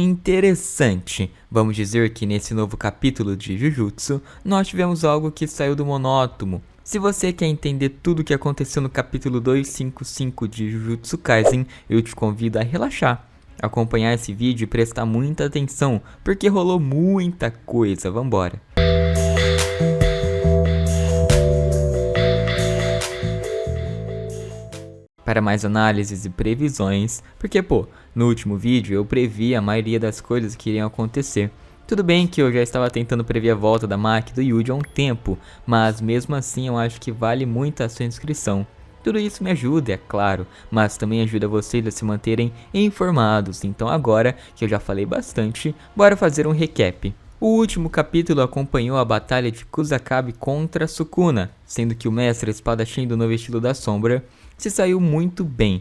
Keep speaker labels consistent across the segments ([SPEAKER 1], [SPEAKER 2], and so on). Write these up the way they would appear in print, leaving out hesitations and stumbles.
[SPEAKER 1] interessante. Vamos dizer que nesse novo capítulo de Jujutsu, nós tivemos algo que saiu do monótono. Se você quer entender tudo o que aconteceu no capítulo 255 de Jujutsu Kaisen, eu te convido a relaxar, acompanhar esse vídeo e prestar muita atenção, porque rolou muita coisa. Vambora! Para mais análises e previsões, porque no último vídeo eu previ a maioria das coisas que iriam acontecer. Tudo bem que eu já estava tentando prever a volta da Maki e do Yuji há um tempo, mas mesmo assim eu acho que vale muito a sua inscrição. Tudo isso me ajuda, é claro, mas também ajuda vocês a se manterem informados, então agora que eu já falei bastante, bora fazer um recap. O último capítulo acompanhou a batalha de Kusakabe contra Sukuna, sendo que o mestre espadachim do novo estilo da sombra se saiu muito bem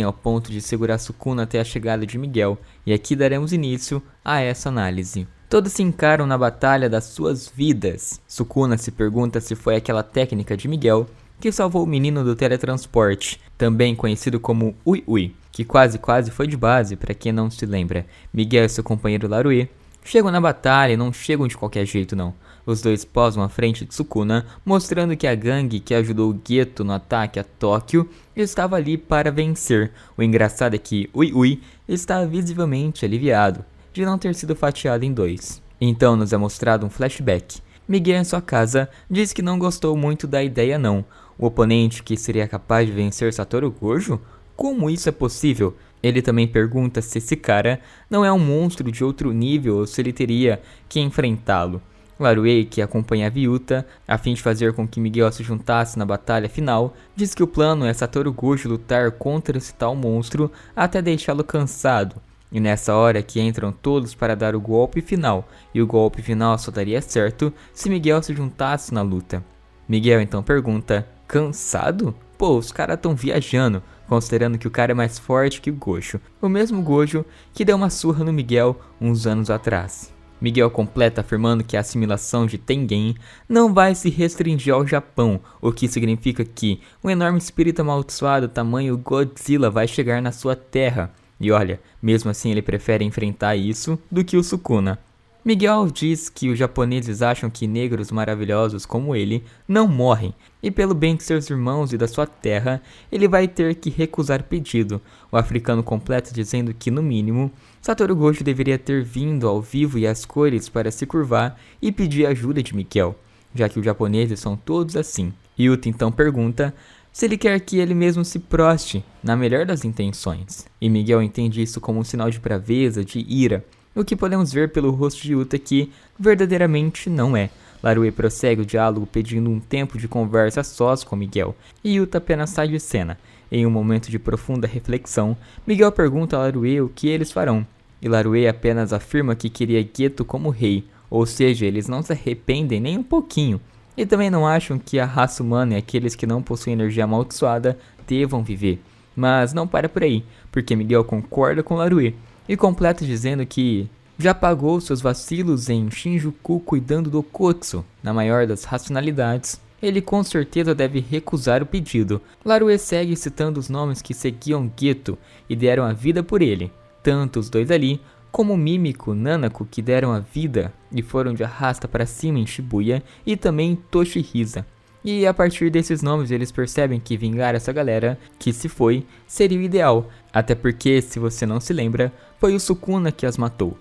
[SPEAKER 1] ao ponto de segurar Sukuna até a chegada de Miguel, e aqui daremos início a essa análise. Todos se encaram na batalha das suas vidas. Sukuna se pergunta se foi aquela técnica de Miguel que salvou o menino do teletransporte, também conhecido como Ui Ui, que quase foi de base para quem não se lembra. Miguel e seu companheiro Larue chegam na batalha e não chegam de qualquer jeito não. Os dois posam à frente de Sukuna, mostrando que a gangue que ajudou o Geto no ataque a Tóquio estava ali para vencer. O engraçado é que Ui Ui está visivelmente aliviado de não ter sido fatiado em dois. Então nos é mostrado um flashback. Miguel em sua casa diz que não gostou muito da ideia não. O oponente que seria capaz de vencer Satoru Gojo? Como isso é possível? Ele também pergunta se esse cara não é um monstro de outro nível ou se ele teria que enfrentá-lo. Larue, que acompanha a Vyuta, a fim de fazer com que Miguel se juntasse na batalha final, diz que o plano é Satoru Gojo lutar contra esse tal monstro até deixá-lo cansado. E nessa hora que entram todos para dar o golpe final, e o golpe final só daria certo se Miguel se juntasse na luta. Miguel então pergunta, cansado? Os caras tão viajando, considerando que o cara é mais forte que o Gojo. O mesmo Gojo que deu uma surra no Miguel uns anos atrás. Miguel completa afirmando que a assimilação de Tengen não vai se restringir ao Japão, o que significa que um enorme espírito amaldiçoado tamanho Godzilla vai chegar na sua terra. E olha, mesmo assim ele prefere enfrentar isso do que o Sukuna. Miguel diz que os japoneses acham que negros maravilhosos como ele não morrem, e pelo bem de seus irmãos e da sua terra, ele vai ter que recusar o pedido. O africano completa dizendo que, no mínimo, Satoru Gojo deveria ter vindo ao vivo e às cores para se curvar e pedir ajuda de Miguel, já que os japoneses são todos assim. Yuta então pergunta se ele quer que ele mesmo se proste, na melhor das intenções, e Miguel entende isso como um sinal de braveza, de ira, o que podemos ver pelo rosto de Yuta que verdadeiramente não é. Larue prossegue o diálogo pedindo um tempo de conversa a sós com Miguel, e Yuta apenas sai de cena. Em um momento de profunda reflexão, Miguel pergunta a Larue o que eles farão, e Larue apenas afirma que queria Geto como rei, ou seja, eles não se arrependem nem um pouquinho, e também não acham que a raça humana e aqueles que não possuem energia amaldiçoada devam viver. Mas não para por aí, porque Miguel concorda com Larue, e completa dizendo que já pagou seus vacilos em Shinjuku cuidando do Okotsu. Na maior das racionalidades, ele com certeza deve recusar o pedido. Larue segue citando os nomes que seguiam Geto e deram a vida por ele, tanto os dois ali, como Mimiko, Nanako, que deram a vida e foram de arrasta para cima em Shibuya, e também Toshihisa. E a partir desses nomes eles percebem que vingar essa galera que se foi seria o ideal, até porque, se você não se lembra, foi o Sukuna que as matou.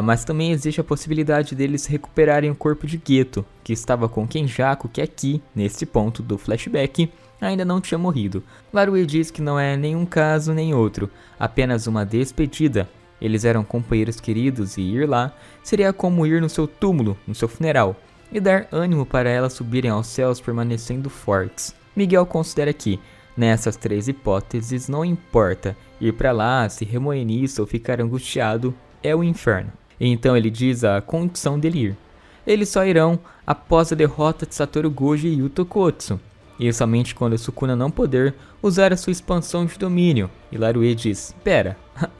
[SPEAKER 1] Mas também existe a possibilidade deles recuperarem o corpo de Geto, que estava com Kenjaku, que aqui, nesse ponto do flashback, ainda não tinha morrido. Larue diz que não é nenhum caso nem outro, apenas uma despedida. Eles eram companheiros queridos e ir lá seria como ir no seu túmulo, no seu funeral, e dar ânimo para elas subirem aos céus permanecendo fortes. Miguel considera que, nessas três hipóteses, não importa ir para lá, se remoer nisso ou ficar angustiado, é o inferno. Então ele diz a condição dele ir. Eles só irão após a derrota de Satoru Gojo e Yuta Okotsu, e somente quando Sukuna não poder usar a sua expansão de domínio. E Larue diz, pera,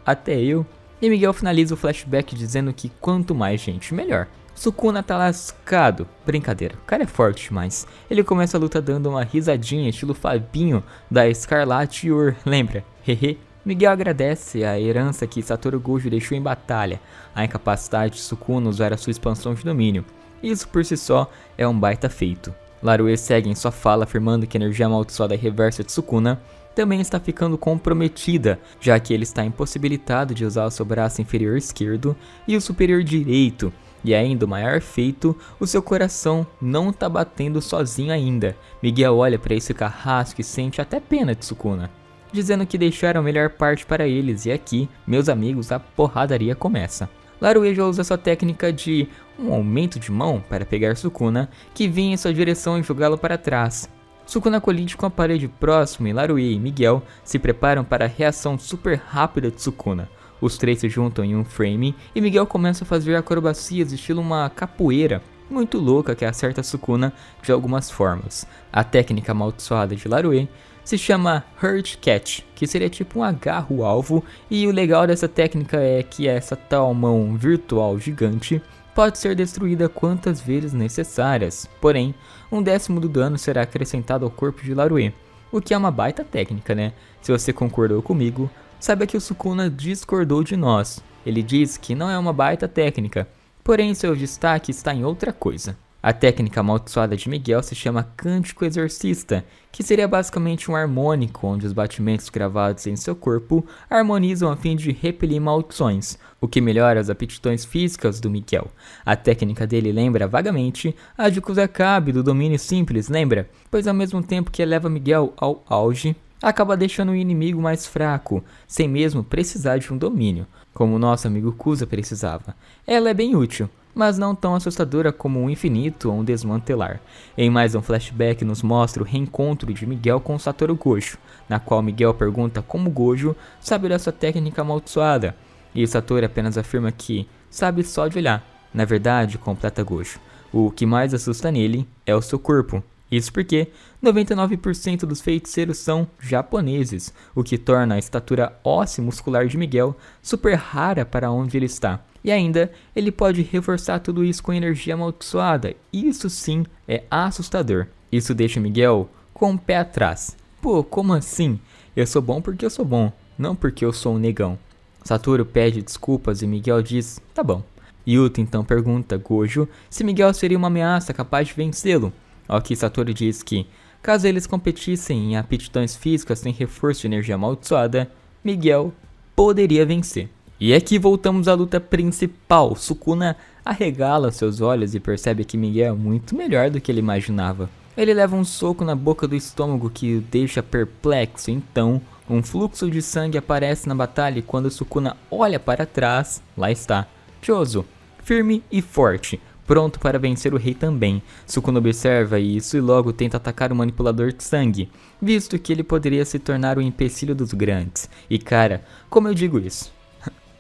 [SPEAKER 1] até eu? E Miguel finaliza o flashback dizendo que quanto mais gente, melhor. Sukuna tá lascado. Brincadeira, o cara é forte demais. Ele começa a luta dando uma risadinha estilo Fabinho da Scarlet Ur, lembra? Hehe. Miguel agradece a herança que Satoru Gojo deixou em batalha, a incapacidade de Sukuna usar a sua expansão de domínio. Isso por si só é um baita feito. Larue segue em sua fala afirmando que a energia amaldiçoada reversa de Sukuna também está ficando comprometida, já que ele está impossibilitado de usar o seu braço inferior esquerdo e o superior direito. E ainda o maior feito, o seu coração não tá batendo sozinho ainda. Miguel olha para esse carrasco e sente até pena de Sukuna, dizendo que deixaram a melhor parte para eles, e aqui, meus amigos, a porradaria começa. Larue já usa sua técnica de um aumento de mão para pegar Sukuna, que vinha em sua direção e jogá-lo para trás. Sukuna colide com a parede próxima e Larue e Miguel se preparam para a reação super rápida de Sukuna. Os três se juntam em um frame e Miguel começa a fazer acrobacias estilo uma capoeira muito louca que acerta Sukuna de algumas formas. A técnica amaldiçoada de Larue se chama Hurt Catch, que seria tipo um agarro alvo, e o legal dessa técnica é que essa tal mão virtual gigante pode ser destruída quantas vezes necessárias, porém, 1/10 do dano será acrescentado ao corpo de Larue, o que é uma baita técnica, né? Se você concordou comigo, saiba que o Sukuna discordou de nós. Ele diz que não é uma baita técnica, porém seu destaque está em outra coisa. A técnica amaldiçoada de Miguel se chama Cântico Exorcista, que seria basicamente um harmônico onde os batimentos gravados em seu corpo harmonizam a fim de repelir maldições, o que melhora as aptidões físicas do Miguel. A técnica dele lembra vagamente a de Kusakabe do domínio simples, lembra? Pois ao mesmo tempo que eleva Miguel ao auge, acaba deixando o inimigo mais fraco, sem mesmo precisar de um domínio, como o nosso amigo Kusa precisava. Ela é bem útil, mas não tão assustadora como um infinito ou um desmantelar. Em mais um flashback nos mostra o reencontro de Miguel com Satoru Gojo, na qual Miguel pergunta como Gojo sabe dessa técnica amaldiçoada, e Satoru apenas afirma que sabe só de olhar. Na verdade, completa Gojo, o que mais assusta nele é o seu corpo. Isso porque 99% dos feiticeiros são japoneses, o que torna a estatura óssea e muscular de Miguel super rara para onde ele está. E ainda, ele pode reforçar tudo isso com energia amaldiçoada. Isso sim é assustador. Isso deixa Miguel com o pé atrás. Pô, como assim? Eu sou bom porque eu sou bom, não porque eu sou um negão. Satoru pede desculpas e Miguel diz, tá bom. Yuta então pergunta a Gojo se Miguel seria uma ameaça capaz de vencê-lo. Ao que Satoru diz que, caso eles competissem em aptidões físicas sem reforço de energia amaldiçoada, Miguel poderia vencer. E aqui voltamos à luta principal. Sukuna arregala seus olhos e percebe que Miguel é muito melhor do que ele imaginava. Ele leva um soco na boca do estômago que o deixa perplexo, então um fluxo de sangue aparece na batalha e quando Sukuna olha para trás, lá está, Chozo, firme e forte, pronto para vencer o rei também. Sukuna observa isso e logo tenta atacar o manipulador de sangue, visto que ele poderia se tornar o empecilho dos grandes. E cara, como eu digo isso?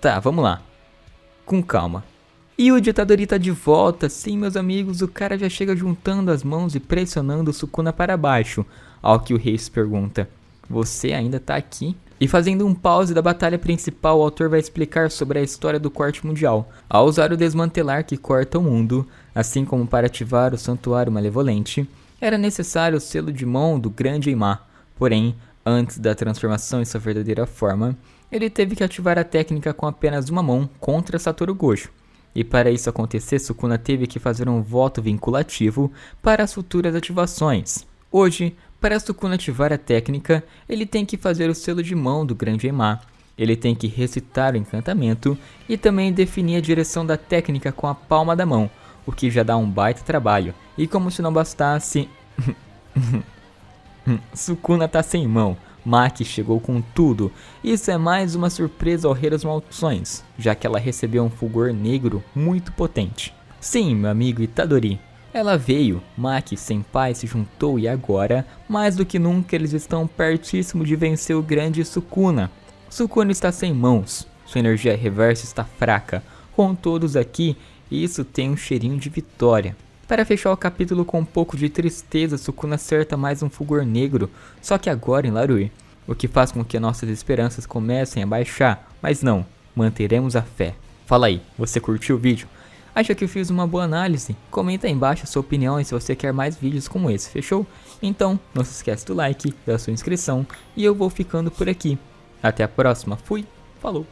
[SPEAKER 1] Tá, vamos lá. Com calma. E o Itadori tá de volta, sim meus amigos, o cara já chega juntando as mãos e pressionando o Sukuna para baixo. Ao que o rei se pergunta, você ainda tá aqui? E fazendo um pause da batalha principal, o autor vai explicar sobre a história do corte mundial. Ao usar o desmantelar que corta o mundo, assim como para ativar o santuário malevolente, era necessário o selo de mão do grande Eima. Porém, antes da transformação em sua verdadeira forma, ele teve que ativar a técnica com apenas uma mão contra Satoru Gojo. E para isso acontecer, Sukuna teve que fazer um voto vinculativo para as futuras ativações. Hoje, para Sukuna ativar a técnica, ele tem que fazer o selo de mão do grande Eima. Ele tem que recitar o encantamento e também definir a direção da técnica com a palma da mão, o que já dá um baita trabalho. E como se não bastasse, Sukuna tá sem mão. Maki chegou com tudo. Isso é mais uma surpresa ao Rei das Maldições, já que ela recebeu um fulgor negro muito potente. Sim, meu amigo Itadori. Ela veio, Maki Senpai se juntou e agora, mais do que nunca, eles estão pertíssimo de vencer o grande Sukuna. Sukuna está sem mãos, sua energia reversa está fraca. Com todos aqui, isso tem um cheirinho de vitória. Para fechar o capítulo com um pouco de tristeza, Sukuna acerta mais um fulgor negro, só que agora em Larue, o que faz com que nossas esperanças comecem a baixar, mas não, manteremos a fé. Fala aí, você curtiu o vídeo? Acha que eu fiz uma boa análise? Comenta aí embaixo a sua opinião e se você quer mais vídeos como esse, fechou? Então, não se esquece do like, da sua inscrição e eu vou ficando por aqui. Até a próxima. Fui. Falou.